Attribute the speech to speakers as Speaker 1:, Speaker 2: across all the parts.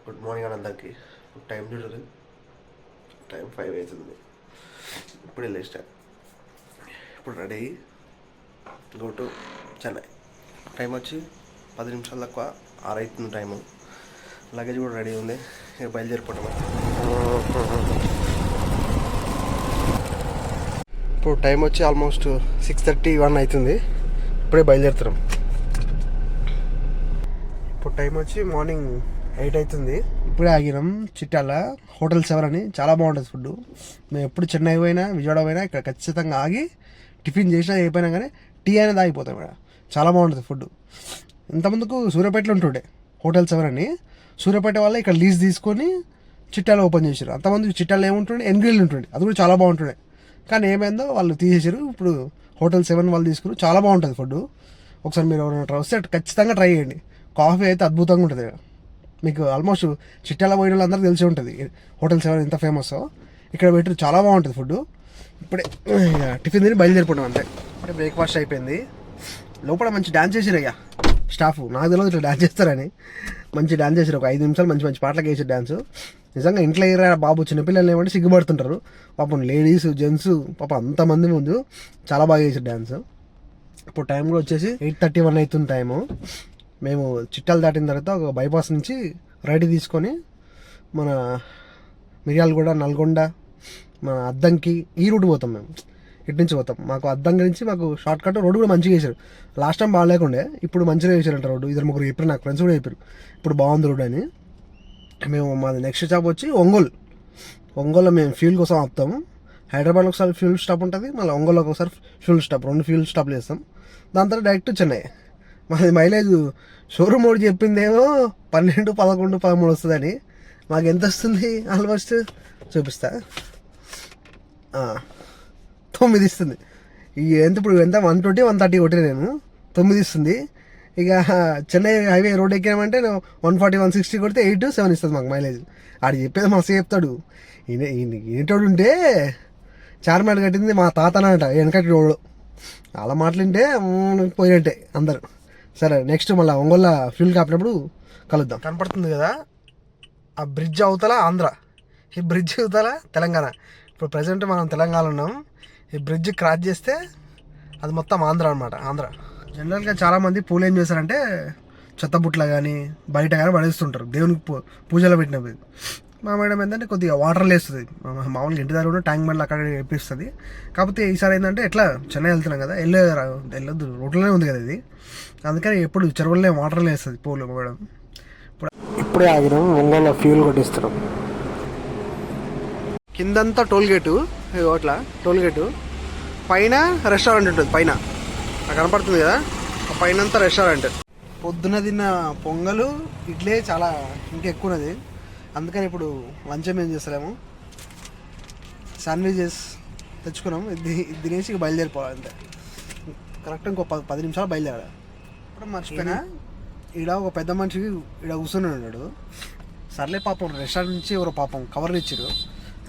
Speaker 1: Good morning అందరికి. Time చూడదు, time 5 అవుతుంది. ఇప్పుడు వెళ్ళేస్తా. ఇప్పుడు ready go to Chennai. Time వచ్చి 10 నిమిషాలు తక్కువ 6 అవుతుంది టైము. లగేజ్ కూడా రెడీ ఉంది. ఇక బయలుదేరిపోవటం. ఇప్పుడు టైం వచ్చి ఆల్మోస్ట్ 6:31 అవుతుంది. ఇప్పుడే బయలుదేరుతున్నాం. ఇప్పుడు టైం వచ్చి మార్నింగ్ 8 అవుతుంది. ఇప్పుడే ఆగినాం చిట్టాల హోటల్ 7 అని. చాలా బాగుంటుంది ఫుడ్. మేము ఎప్పుడు చెన్నై పోయినా విజయవాడ పోయినా ఇక్కడ ఖచ్చితంగా ఆగి టిఫిన్ చేసినా అయిపోయినా కానీ టీ అనేది ఆగిపోతాం ఇక్కడ. చాలా బాగుంటుంది ఫుడ్. ఇంతకుముందుకు సూర్యాపేటలో ఉంటుండే హోటల్ 7 అని. సూర్యాపేట వల్ల ఇక్కడ లీజ్ తీసుకొని చిట్టాలు ఓపెన్ చేశారు. అంతమంది చిట్టాలు ఏముంటుండే ఎన్గ్రిల్ ఉంటుండే, అది కూడా చాలా బాగుంటుండే. కానీ ఏమైందో వాళ్ళు తీసేసారు. ఇప్పుడు హోటల్ 7 వాళ్ళు తీసుకురు. చాలా బాగుంటుంది ఫుడ్. ఒకసారి మీరు ఎవరైనా వస్తే ఖచ్చితంగా ట్రై చేయండి. కాఫీ అయితే అద్భుతంగా ఉంటుంది. మీకు ఆల్మోస్ట్ చిట్టాల పోయిన వాళ్ళందరూ తెలిసి ఉంటుంది హోటల్ 7 ఎంత ఫేమస్. ఇక్కడ పెట్టి చాలా బాగుంటుంది ఫుడ్. ఇప్పుడే టిఫిన్ తిని బయలుదేరిపోవడం అంతే. ఇప్పుడే బ్రేక్ఫాస్ట్ అయిపోయింది. లోపల మంచి డ్యాన్స్ చేసారు అయ్యా స్టాఫ్. నాకు తెలియదు ఇట్లా డ్యాన్స్ చేస్తారని. మంచి డ్యాన్స్ చేశారు. ఒక 5 నిమిషాలు మంచి మంచి పాటలకు వేసారు డ్యాన్స్. నిజంగా ఇంట్లో ఎగిరా బాబు చిన్నపిల్లలు ఏమంటే సిగ్గుపడుతుంటారు పాపం. లేడీస్ జెంట్స్ పాపం అంతమంది ముందు చాలా బాగా చేశారు డ్యాన్స్. ఇప్పుడు టైం కూడా వచ్చేసి 8:31 అవుతుంది టైము. మేము చిట్టాలు దాటిన తర్వాత ఒక బైపాస్ నుంచి రైట్ తీసుకొని మన మిర్యాలగూడ, నల్గొండ, మన అద్దంకి ఈ రూట్ పోతాం. మేము ఇటు నుంచి పోతాం. మాకు అద్దంకి నుంచి మాకు షార్ట్ కట్ రోడ్డు కూడా మంచిగా వేసారు. లాస్ట్ టైం బాగాలేకుండే, ఇప్పుడు మంచిగా వేసారంట రోడ్డు. 2-3 చెప్పారు, నాకు ఫ్రెండ్స్ కూడా చెప్పారు ఇప్పుడు బాగుంది రోడ్ అని. మేము మాది నెక్స్ట్ స్టాప్ వచ్చి ఒంగోలులో మేము ఫ్యూల్ కోసం ఆపుతాము. హైదరాబాద్లో ఒకసారి ఫ్యూల్ స్టాప్ ఉంటుంది, మళ్ళీ ఒంగోలులో ఒకసారి ఫ్యూల్ స్టాప్, 2 ఫ్యూల్ స్టాప్లు వేస్తాం. దాని తర్వాత డైరెక్ట్ చెన్నై. మాది మైలేజ్ షోరూమ్ ఓడి చెప్పిందేమో 12, 11, 13 వస్తుందని. మాకు ఎంత వస్తుంది ఆల్మోస్ట్ చూపిస్తా. 9 ఇస్తుంది. ఎంత ఇప్పుడు ఎంత 120, 130 కొట్టిన నేను. 9 ఇస్తుంది. ఇక చెన్నై హైవే రోడ్ ఎక్కామంటే 140, 160 కొడితే 8, 7 ఇస్తుంది మాకు మైలేజ్. ఆడు చెప్పేది మస్తు చెప్తాడు. ఈయనటోడు ఉంటే చార్మాట్ కట్టింది మా తాతనంట వెనకటి రోడ్డు. అలా మాట్లాడింటే పోయినట్టే అందరు. సరే నెక్స్ట్ మళ్ళీ ఒంగోలు ఫ్యూల్ కాపినప్పుడు కలుద్దాం. కనపడుతుంది కదా ఆ బ్రిడ్జ్ అవతల ఆంధ్ర, ఈ బ్రిడ్జ్ అవతల తెలంగాణ. ఇప్పుడు ప్రజెంట్ మనం తెలంగాణ ఉన్నాం. ఈ బ్రిడ్జ్ క్రాస్ చేస్తే అది మొత్తం ఆంధ్ర అనమాట. ఆంధ్ర జనరల్గా చాలామంది పూలు ఏం చేస్తారంటే చెత్తబుట్ల కానీ బయట కానీ పడేస్తుంటారు దేవునికి పూజలో పెట్టినప్పుడు. మా మేడం ఏంటంటే కొద్దిగా వాటర్లో వేస్తుంది. మామూలుగా ఇంటి దగ్గర కూడా ట్యాంక్ బండ్లు అక్కడ వేపిస్తుంది. కాకపోతే ఈసారి ఏంటంటే ఎట్లా చెన్నై వెళ్తున్నాం కదా, వెళ్ళొద్దు రోడ్లోనే ఉంది కదా ఇది. అందుకని ఎప్పుడు చెరువులనే వాటర్లో వేస్తుంది పూలు మేడం. ఇప్పుడే ఆగినాం, ఒంగోలు ఫ్యూల్ కొట్టిస్తున్నాం. కిందంతా టోల్గేటు, అట్లా టోల్గేటు. పైన రెస్టారెంట్ ఉంటుంది. పైన కనపడుతుంది కదా, ఆ పైన అంతా రెస్టారెంట్. పొద్దున తిన్న పొంగలు ఇడ్లీ చాలా ఇంకెక్కువది. అందుకని ఇప్పుడు లంచ్ ఏం చేస్తలేము, శాండ్విచెస్ తెచ్చుకున్నాం. ఇది తినేసి బయలుదేరిపోవాలి అంతే. కరెక్ట్ ఇంకో 10 నిమిషాలు బయలుదేరాలి. ఇప్పుడు మర్చిపోయినా, ఈడ ఒక పెద్ద మనిషికి ఈడ కూర్చొని ఉన్నాడు. సర్లే పాపం రెస్టారెంట్ నుంచి ఎవరో పాపం కవర్లు ఇచ్చారు.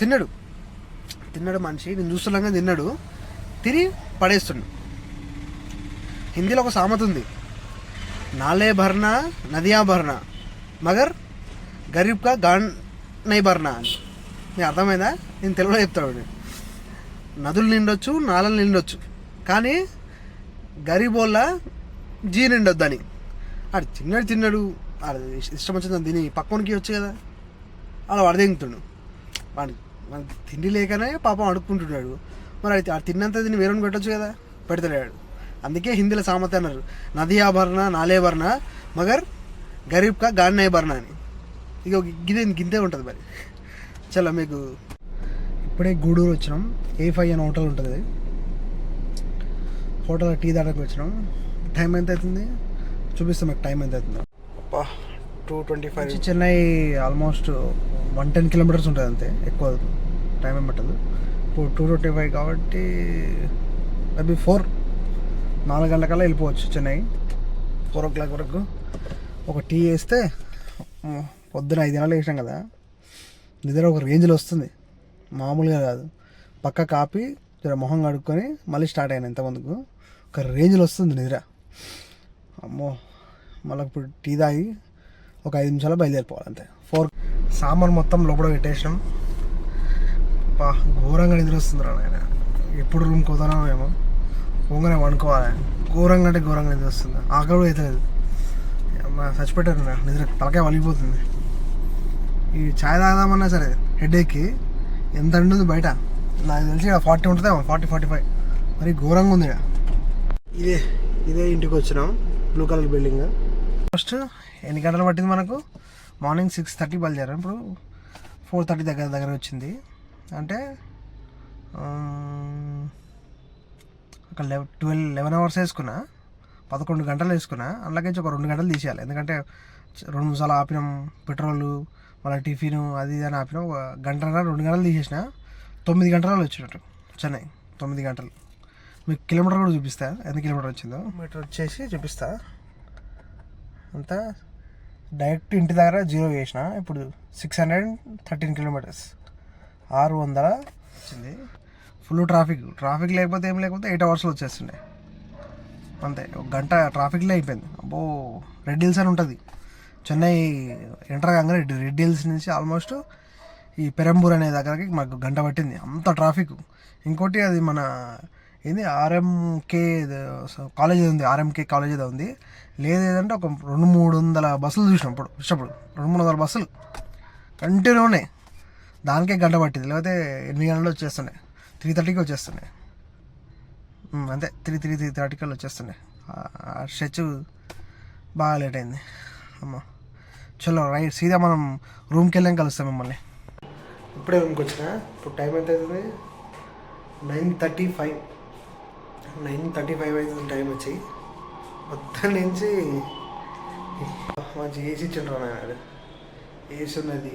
Speaker 1: తిన్నాడు మనిషి. నేను చూస్తున్నాగా తిన్నాడు, తిని పడేస్తుండు. హిందీలో ఒక సామెత ఉంది, నాలే భర్నా నదియా భర్నా మగర్ గరీబ్ కా గాన్ నై భర్నా అని. మీకు అర్థమైందా? నేను తెలుగులో చెప్తాడు. నదులు నిండొచ్చు, నాలలు నిండొచ్చు, కానీ గరీబోళ్ళ జీ నిండొద్దు అని. ఆడు తిన్నాడు ఆడు ఇష్టం వచ్చిందని తిని పక్కనికి వచ్చు కదా, అలా వడదెంగుతుండు. మనకి తిండి లేకనే పాపం అడుక్కుంటున్నాడు. మరి అది ఆ తిన్నంత తిని వేరేని పెట్టచ్చు కదా, పెడతాడు. అందుకే హిందీలో సామెత అన్నారు, నదియా భర్నా నాలే భర్నా మగర్ గరీబ్ కా గాన్ నై భర్నా అని. ఇక గింతే ఉంటుంది మరి. చలో మీకు ఇప్పుడే గూడూరు వచ్చినాం. A5 అని హోటల్ ఉంటుంది. హోటల్ టీ దాటానికి వచ్చినాం. టైం ఎంత అవుతుంది చూపిస్తాం మీకు. టైం ఎంత అవుతుందో 2:25. చెన్నై ఆల్మోస్ట్ 110 కిలోమీటర్స్ ఉంటుంది అంతే, ఎక్కువ టైం ఏం పట్టదు. ఇప్పుడు 2:25 కాబట్టి మేబీ 4 గంటలకల్లా వెళ్ళిపోవచ్చు చెన్నై. 4 o'clock వరకు ఒక టీ వేస్తే పొద్దున 5 గంటలు వేసినాం కదా, నిద్ర ఒక రేంజ్లో వస్తుంది, మామూలుగా కాదు. పక్క కాపీ మొహం కడుక్కొని మళ్ళీ స్టార్ట్ అయినా ఇంతమందుకు ఒక రేంజ్లో వస్తుంది నిద్ర. అమ్మో, మళ్ళీ ఇప్పుడు టీ తాగి ఒక 5 నిమిషాలు బయలుదేరిపోవాలి అంతే. 4 సామాన్ మొత్తం లోపల పెట్టేసినాం. ఘోరంగా నిద్ర వస్తుందిరా నాయన. ఎప్పుడు రూమ్కి పోతానో ఏమో, పోగానే వండుకోవాలి. ఘోరంగా అంటే ఘోరంగా నిద్ర వస్తుంది. ఆకలి కూడా అవుతలేదు. చచ్చిపెట్టారు నిద్ర, తలకాయ వలిగిపోతుంది. ఈ ఛాయ్ తాగదామన్నా సరే హెడేక్కి ఎంత ఉంటుంది బయట. నాకు తెలిసి 40 ఉంటుందేమో, 40-45. మరి ఘోరంగా ఉంది. ఇదే ఇంటికి వచ్చినాం, బ్లూ కలర్ బిల్డింగ్. ఫస్ట్ ఎన్ని గంటలు పట్టింది మనకు? మార్నింగ్ 6:30 బయలుదేరాం. ఇప్పుడు 4:30 దగ్గర వచ్చింది. అంటే ఒక 11 అవర్స్ వేసుకున్నా, 11 గంటలు వేసుకున్నా. అందులోకి ఒక 2 గంటలు తీసేయాలి. ఎందుకంటే 2 సార్లు ఆపినాం, పెట్రోలు మళ్ళీ టిఫిన్ అది ఇది అని ఆపినాం. 1 గంటన్నర 2 గంటలు తీసేసిన. 9 గంటలలో వచ్చినట్టు చెన్నై. 9 గంటలు. మీకు కిలోమీటర్ కూడా చూపిస్తా, ఎన్ని కిలోమీటర్ వచ్చిందో. మీటర్ వచ్చేసి చూపిస్తా. అంతా డైరెక్ట్ ఇంటి దగ్గర 0 చేసిన. ఇప్పుడు 613 కిలోమీటర్స్, 600 వచ్చింది. ఫుల్ ట్రాఫిక్ లేకపోతే ఏం లేకపోతే 8 అవర్స్లో వచ్చేస్తుండే అంతే. 1 గంట ట్రాఫిక్లో అయిపోయింది. అబ్బో, రెడ్ హిల్స్ అని ఉంటుంది చెన్నై ఎంటర్ కాగానే. రెడ్ హిల్స్ నుంచి ఆల్మోస్ట్ ఈ పెరంబూర్ అనే దగ్గరకి మాకు 1 గంట పట్టింది, అంత ట్రాఫిక్. ఇంకోటి అది మన ఏంది ఆర్ఎంకే కాలేజ్ ఉంది, ఆర్ఎంకే కాలేజ్ ఏదో ఉంది. లేదంటే ఒక 200-300 బస్సులు చూసినాం. ఇప్పుడు వచ్చినప్పుడు 200-300 బస్సులు కంటిన్యూ ఉన్నాయి. దానికే 1 గంట పట్టింది. లేకపోతే 8 గంటలు వచ్చేస్తున్నాయి. 3:30కి వచ్చేస్తున్నాయి అంతే. 3:30కి వచ్చేస్తున్నాయి. స్ట్రెచ్ బాగా లేట్ అయింది. అమ్మ చలో రైట్, సీదా మనం రూమ్కి వెళ్ళాం, కలుస్తాం మిమ్మల్ని. ఇప్పుడే రూమ్కి వచ్చిన. ఇప్పుడు టైం ఎంత అవుతుంది? 9:35 అవుతుంది టైం వచ్చి. మొత్తం నుంచి మంచి ఏసీ ఇచ్చిండ్రు నాయన. ఏసీ ఉన్నది,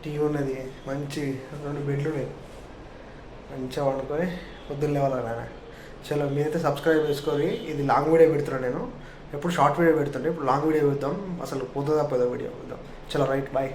Speaker 1: టీవీ ఉన్నది, మంచి 2 బెడ్లు ఉన్నాయి. మంచిగా వండుకొని పొద్దున్న లేవాలి నాయన. చలో మీరైతే సబ్స్క్రైబ్ చేసుకోరి. ఇది లాంగ్ వీడియో పెడుతున్నాను నేను. ఎప్పుడు షార్ట్ వీడియో పెడుతుంటే ఇప్పుడు లాంగ్ వీడియో పెడతాం. అసలు పోతుందా వీడియో పెడదాం. చలో రైట్, బాయ్.